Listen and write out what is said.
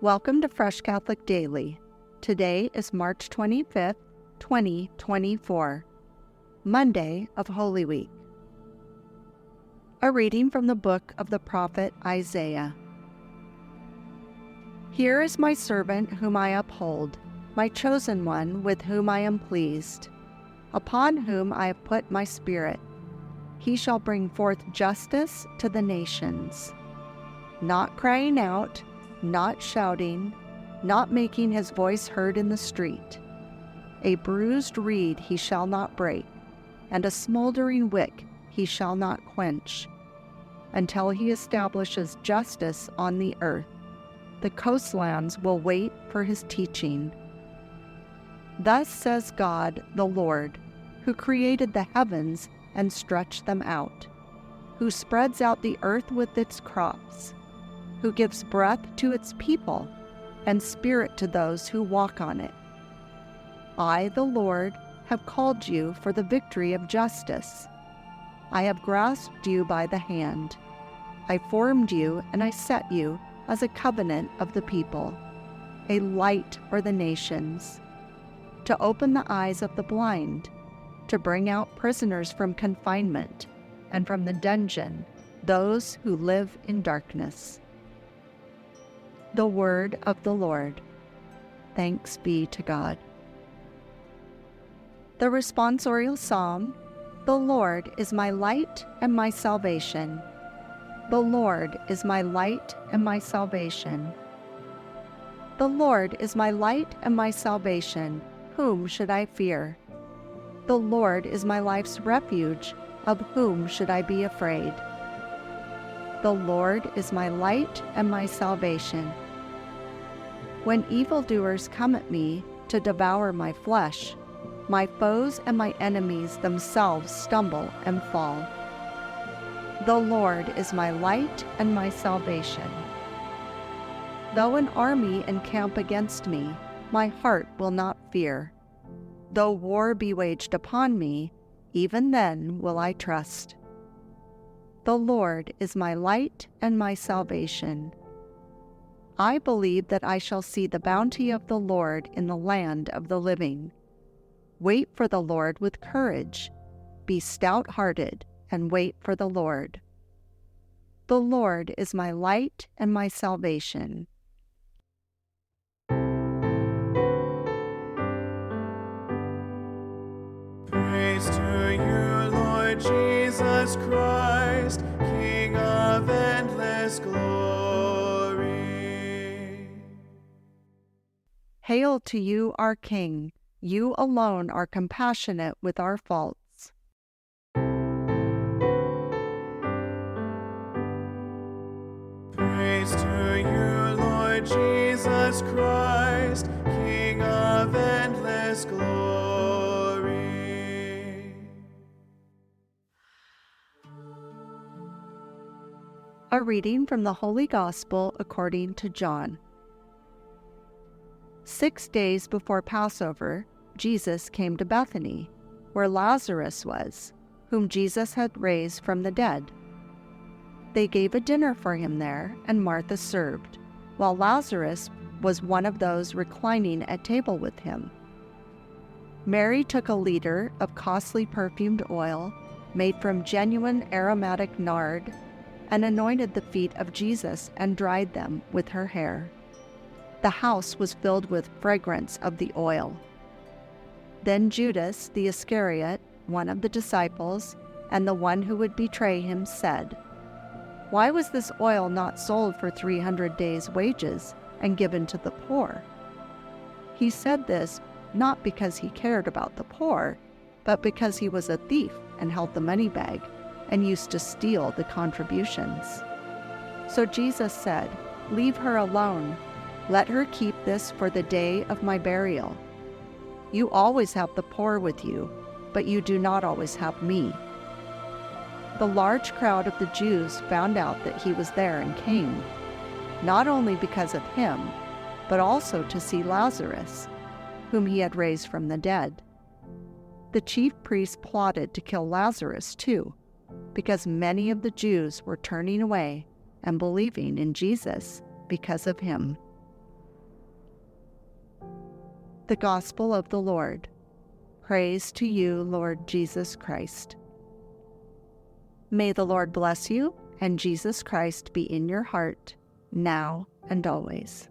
Welcome to Fresh Catholic Daily. Today is March 25th, 2024, Monday of Holy Week. A reading from the book of the prophet Isaiah. Here is my servant whom I uphold, my chosen one with whom I am pleased, upon whom I have put my spirit. He shall bring forth justice to the nations, not crying out, not shouting, not making his voice heard in the street. A bruised reed he shall not break, and a smoldering wick he shall not quench, until he establishes justice on the earth. The coastlands will wait for his teaching. Thus says God the Lord, who created the heavens and stretched them out, who spreads out the earth with its crops, who gives breath to its people and spirit to those who walk on it. I, the Lord, have called you for the victory of justice. I have grasped you by the hand. I formed you and I set you as a covenant of the people, a light for the nations, to open the eyes of the blind, to bring out prisoners from confinement, and from the dungeon those who live in darkness. The word of the Lord. Thanks be to God. The responsorial psalm. The Lord is my light and my salvation. The Lord is my light and my salvation. The Lord is my light and my salvation. Whom should I fear? The Lord is my life's refuge. Of whom should I be afraid? The Lord is my light and my salvation. When evildoers come at me to devour my flesh, my foes and my enemies themselves stumble and fall. The Lord is my light and my salvation. Though an army encamp against me, my heart will not fear. Though war be waged upon me, even then will I trust. The Lord is my light and my salvation. I believe that I shall see the bounty of the Lord in the land of the living. Wait for the Lord with courage. Be stout-hearted and wait for the Lord. The Lord is my light and my salvation. Praise to you, Lord Jesus Christ, King of endless glory. Hail to you, our King. You alone are compassionate with our faults. Praise to you, Lord Jesus Christ, King of endless glory. A reading from the Holy Gospel according to John. 6 days before Passover, Jesus came to Bethany, where Lazarus was, whom Jesus had raised from the dead. They gave a dinner for him there, and Martha served, while Lazarus was one of those reclining at table with him. Mary took a liter of costly perfumed oil, made from genuine aromatic nard, and anointed the feet of Jesus and dried them with her hair. The house was filled with fragrance of the oil. Then Judas the Iscariot, one of the disciples, and the one who would betray him, said, "Why was this oil not sold for 300 days' wages and given to the poor?" He said this not because he cared about the poor, but because he was a thief and held the money bag and used to steal the contributions. So Jesus said, "Leave her alone. Let her keep this for the day of my burial. You always have the poor with you, but you do not always have me." The large crowd of the Jews found out that he was there and came, not only because of him, but also to see Lazarus, whom he had raised from the dead. The chief priests plotted to kill Lazarus too, because many of the Jews were turning away and believing in Jesus because of him. The Gospel of the Lord. Praise to you, Lord Jesus Christ. May the Lord bless you, and Jesus Christ be in your heart, now and always.